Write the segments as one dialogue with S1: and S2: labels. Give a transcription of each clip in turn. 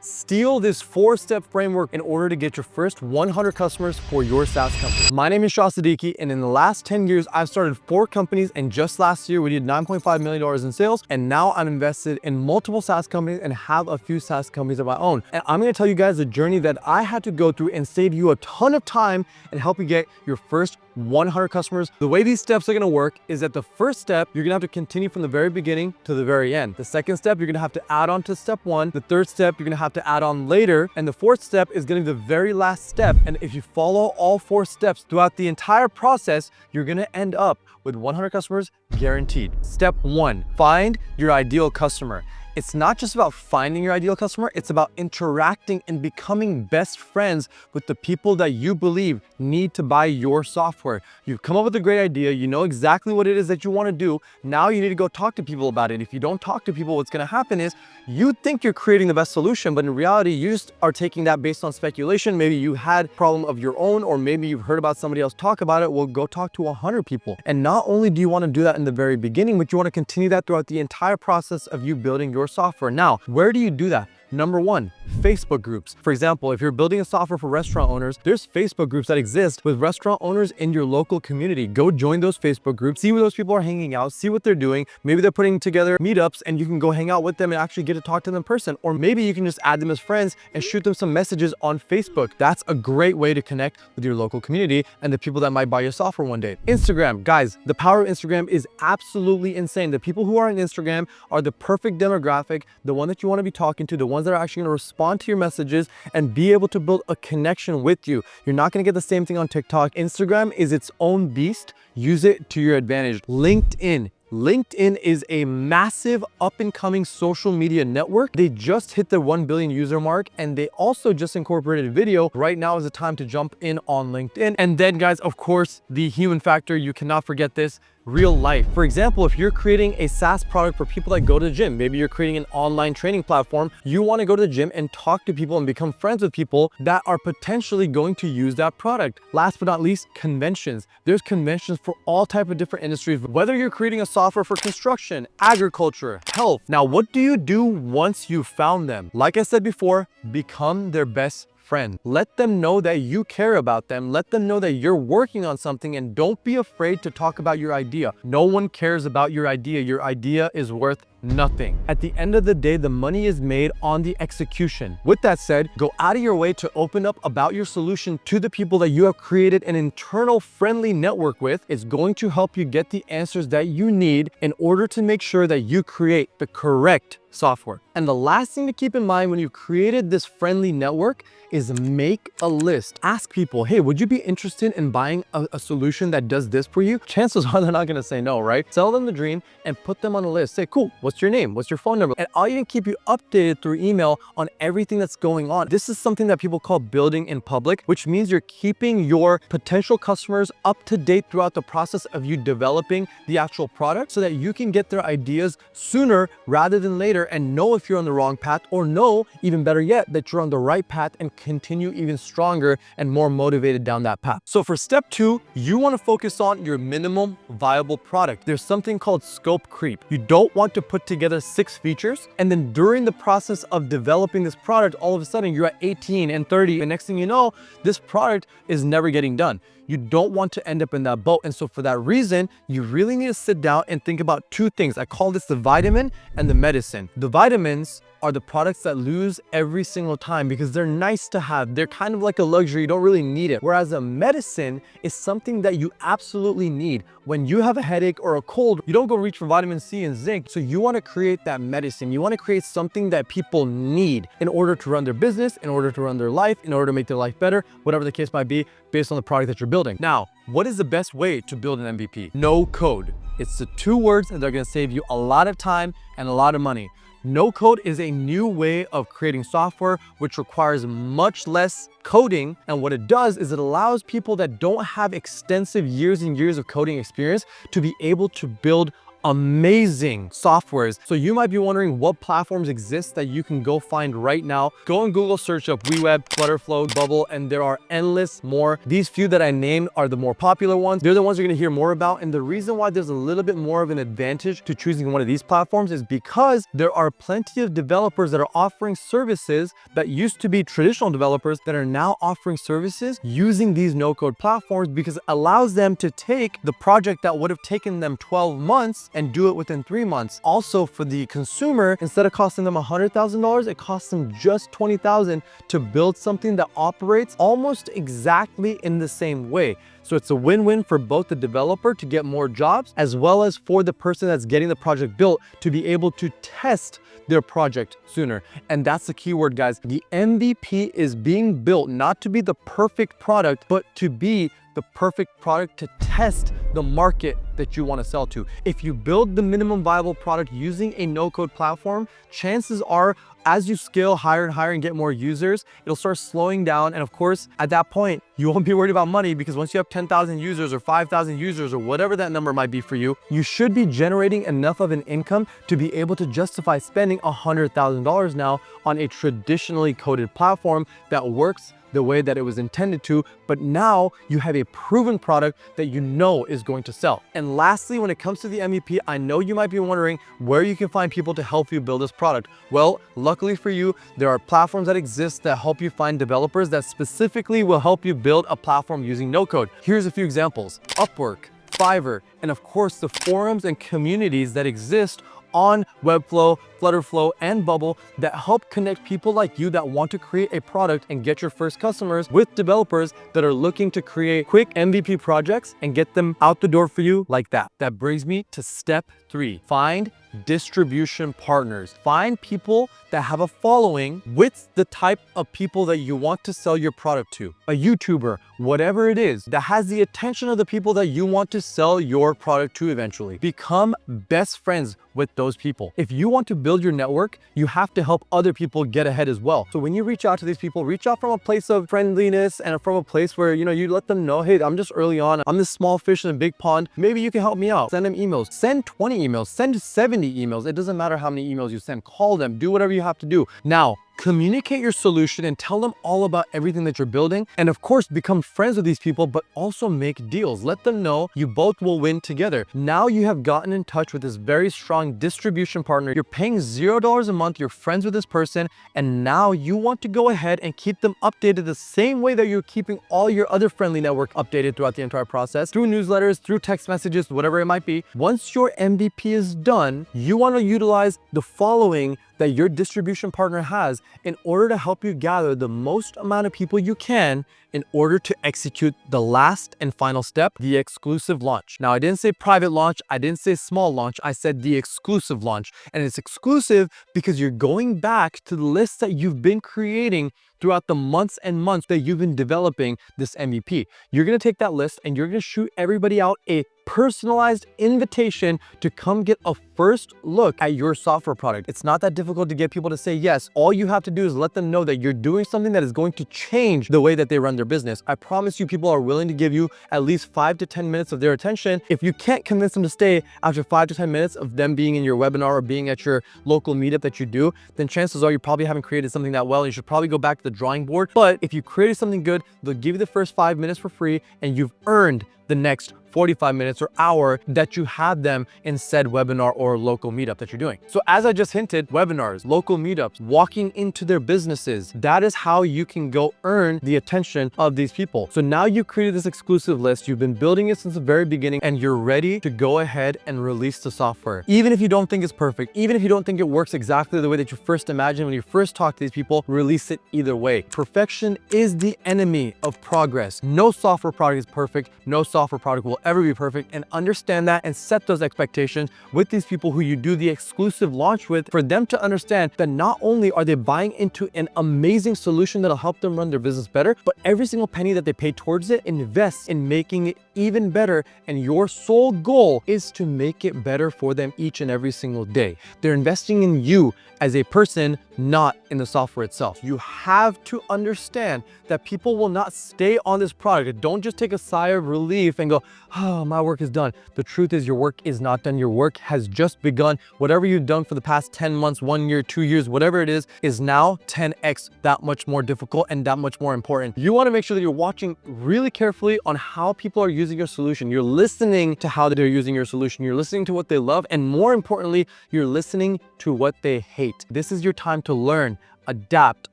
S1: Steal this 4-step framework in order to get your first 100 customers for your SaaS company. My name is Shah.siddiki, and in the last 10 years, I've started 4 companies, and just last year we did $9.5 million in sales, and now I'm invested in multiple SaaS companies and have a few SaaS companies of my own. And I'm gonna tell you guys the journey that I had to go through and save you a ton of time and help you get your first 100 customers. The way these steps are gonna work is that the first step, you're gonna have to continue from the very beginning to the very end. The second step, you're gonna have to add on to step 1. The third step, you're gonna have to add on later. And the fourth step is gonna be the very last step. And if you follow all 4 steps throughout the entire process, you're gonna end up with 100 customers guaranteed. Step 1, find your ideal customer. It's not just about finding your ideal customer, it's about interacting and becoming best friends with the people that you believe need to buy your software. You've come up with a great idea, you know exactly what it is that you want to do. Now you need to go talk to people about it. If you don't talk to people, what's going to happen is you think you're creating the best solution, but in reality, you just are taking that based on speculation. Maybe you had a problem of your own, or maybe you've heard about somebody else talk about it. Well, go talk to 100 people. And not only do you want to do that in the very beginning, but you want to continue that throughout the entire process of you building your software. Now, where do you do that? Number 1, Facebook groups. For example, if you're building a software for restaurant owners, there's Facebook groups that exist with restaurant owners in your local community. Go join those Facebook groups, see where those people are hanging out, see what they're doing. Maybe they're putting together meetups and you can go hang out with them and actually get to talk to them in person. Or maybe you can just add them as friends and shoot them some messages on Facebook. That's a great way to connect with your local community and the people that might buy your software one day. Instagram, guys, the power of Instagram is absolutely insane. The people who are on Instagram are the perfect demographic, the one that you want to be talking to, the ones that are actually going to respond to your messages and be able to build a connection with you. You're not going to get the same thing on TikTok. Instagram is its own beast. Use it to your advantage. LinkedIn. LinkedIn is a massive up-and-coming social media network. They just hit the 1 billion user mark, and they also just incorporated video. Right now is the time to jump in on LinkedIn. And then, guys, of course, the human factor, you cannot forget this. Real life. For example, if you're creating a SaaS product for people that go to the gym, maybe you're creating an online training platform, you want to go to the gym and talk to people and become friends with people that are potentially going to use that product. Last but not least, conventions. There's conventions for all types of different industries, whether you're creating a software for construction, agriculture, health. Now, what do you do once you found them? Like I said before, become their best friend. Let them know that you care about them. Let them know that you're working on something, and don't be afraid to talk about your idea. No one cares about your idea. Your idea is worth nothing. At the end of the day, the money is made on the execution. With that said, go out of your way to open up about your solution to the people that you have created an internal friendly network with. It's going to help you get the answers that you need in order to make sure that you create the correct software. And the last thing to keep in mind when you've created this friendly network is make a list. Ask people, hey, would you be interested in buying a solution that does this for you? Chances are they're not going to say no, right? Sell them the dream and put them on a list. Say, cool, what's your name? What's your phone number? And I'll even keep you updated through email on everything that's going on. This is something that people call building in public, which means you're keeping your potential customers up to date throughout the process of you developing the actual product so that you can get their ideas sooner rather than later and know if you're on the wrong path, or know, even better yet, that you're on the right path and continue even stronger and more motivated down that path. So for step 2, you want to focus on your minimum viable product. There's something called scope creep. You don't want to put together 6 features, and then during the process of developing this product, all of a sudden you're at 18 and 30, and next thing you know, this product is never getting done. You don't want to end up in that boat. And so for that reason, you really need to sit down and think about 2 things. I call this the vitamin and the medicine. The vitamins are the products that lose every single time because they're nice to have. They're kind of like a luxury. You don't really need it. Whereas a medicine is something that you absolutely need. When you have a headache or a cold, you don't go reach for vitamin C and zinc. So you want to create that medicine. You want to create something that people need in order to run their business, in order to run their life, in order to make their life better, whatever the case might be, based on the product that you're building. Now, what is the best way to build an MVP? No code. It's the 2 words that are going to save you a lot of time and a lot of money. No code is a new way of creating software which requires much less coding, and what it does is it allows people that don't have extensive years and years of coding experience to be able to build amazing softwares. So you might be wondering what platforms exist that you can go find right now. Go on Google, search up WeWeb, Flutterflow, Bubble, and there are endless more. These few that I named are the more popular ones. They're the ones you're gonna hear more about. And the reason why there's a little bit more of an advantage to choosing one of these platforms is because there are plenty of developers that are offering services that used to be traditional developers that are now offering services using these no-code platforms, because it allows them to take the project that would have taken them 12 months and do it within 3 months. Also, for the consumer, instead of costing them $100,000, it costs them just $20,000 to build something that operates almost exactly in the same way. So it's a win-win for both the developer to get more jobs, as well as for the person that's getting the project built to be able to test their project sooner. And that's the key word, guys. The MVP is being built not to be the perfect product, but to be the perfect product to test the market that you want to sell to. If you build the minimum viable product using a no-code platform, chances are, as you scale higher and higher and get more users, it'll start slowing down. And of course, at that point, you won't be worried about money, because once you have 10,000 users or 5,000 users or whatever that number might be for you, you should be generating enough of an income to be able to justify spending $100,000 now on a traditionally coded platform that works the way that it was intended to, but now you have a proven product that you know is going to sell. And lastly, when it comes to the MVP, I know you might be wondering where you can find people to help you build this product. Well, luckily for you, there are platforms that exist that help you find developers that specifically will help you build a platform using no code. Here's a few examples: Upwork, Fiverr, and of course the forums and communities that exist on Webflow, Flutterflow, and Bubble that help connect people like you that want to create a product and get your first customers with developers that are looking to create quick MVP projects and get them out the door for you like that. That brings me to step 3. Find distribution partners. Find people that have a following with the type of people that you want to sell your product to. A YouTuber, whatever it is, that has the attention of the people that you want to sell your product to eventually. Become best friends with those people. If you want to build your network, you have to help other people get ahead as well. So when you reach out to these people, reach out from a place of friendliness and from a place where, you let them know, hey, I'm just early on. I'm this small fish in a big pond. Maybe you can help me out. Send them emails. Send 20 emails. Send 70 emails. It doesn't matter how many emails you send. Call them. Do whatever you have to do. Now, communicate your solution and tell them all about everything that you're building. And of course, become friends with these people, but also make deals. Let them know you both will win together. Now you have gotten in touch with this very strong distribution partner. You're paying $0 a month. You're friends with this person. And now you want to go ahead and keep them updated the same way that you're keeping all your other friendly network updated throughout the entire process, through newsletters, through text messages, whatever it might be. Once your MVP is done, you want to utilize the following that your distribution partner has in order to help you gather the most amount of people you can in order to execute the last and final step, the exclusive launch. Now, I didn't say private launch. I didn't say small launch. I said the exclusive launch. And it's exclusive because you're going back to the list that you've been creating throughout the months and months that you've been developing this MVP. You're going to take that list and you're going to shoot everybody out a personalized invitation to come get a first look at your software product. It's not that difficult to get people to say yes. All you have to do is let them know that you're doing something that is going to change the way that they run their business. I promise you, people are willing to give you at least 5 to 10 minutes of their attention. If you can't convince them to stay after 5 to 10 minutes of them being in your webinar or being at your local meetup that you do, then chances are you probably haven't created something that well. You should probably go back to the drawing board. But if you created something good, they'll give you the first 5 minutes for free, and you've earned the next 45 minutes or hour that you have them in said webinar or local meetup that you're doing. So as I just hinted, webinars, local meetups, walking into their businesses, that is how you can go earn the attention of these people. So now you've created this exclusive list, you've been building it since the very beginning, and you're ready to go ahead and release the software. Even if you don't think it's perfect, even if you don't think it works exactly the way that you first imagined when you first talked to these people, release it either way. Perfection is the enemy of progress. No software product is perfect. No software product will ever be perfect, and understand that and set those expectations with these people people who you do the exclusive launch with, for them to understand that not only are they buying into an amazing solution that'll help them run their business better, but every single penny that they pay towards it invests in making it even better. And your sole goal is to make it better for them each and every single day. They're investing in you as a person, not in the software itself. You have to understand that people will not stay on this product. Don't just take a sigh of relief and go, oh, my work is done. The truth is your work is not done. Your work has just begun. Whatever you've done for the past 10 months, 1 year, 2 years, whatever it is now 10x that much more difficult and that much more important. You want to make sure that you're watching really carefully on how people are using your solution. You're listening to how they're using your solution. You're listening to what they love. And more importantly, you're listening to what they hate. This is your time to learn, adapt,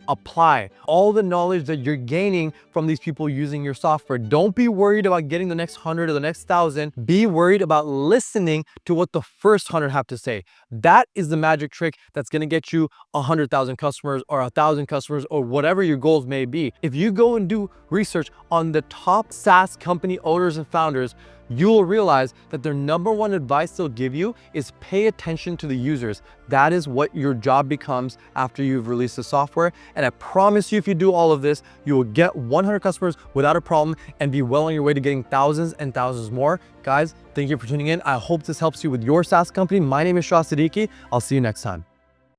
S1: apply all the knowledge that you're gaining from these people using your software. Don't be worried about getting the next 100 or the next 1,000. Be worried about listening to what the first 100 have to say. That is the magic trick that's going to get you 100,000 customers or 1,000 customers or whatever your goals may be. If you go and do research on the top SaaS company owners and founders, you will realize that their number one advice they'll give you is pay attention to the users. That is what your job becomes after you've released the software. And I promise you, if you do all of this, you will get 100 customers without a problem and be well on your way to getting thousands and thousands more. Guys, thank you for tuning in. I hope this helps you with your SaaS company. My name is Shah.siddiki. I'll see you next time.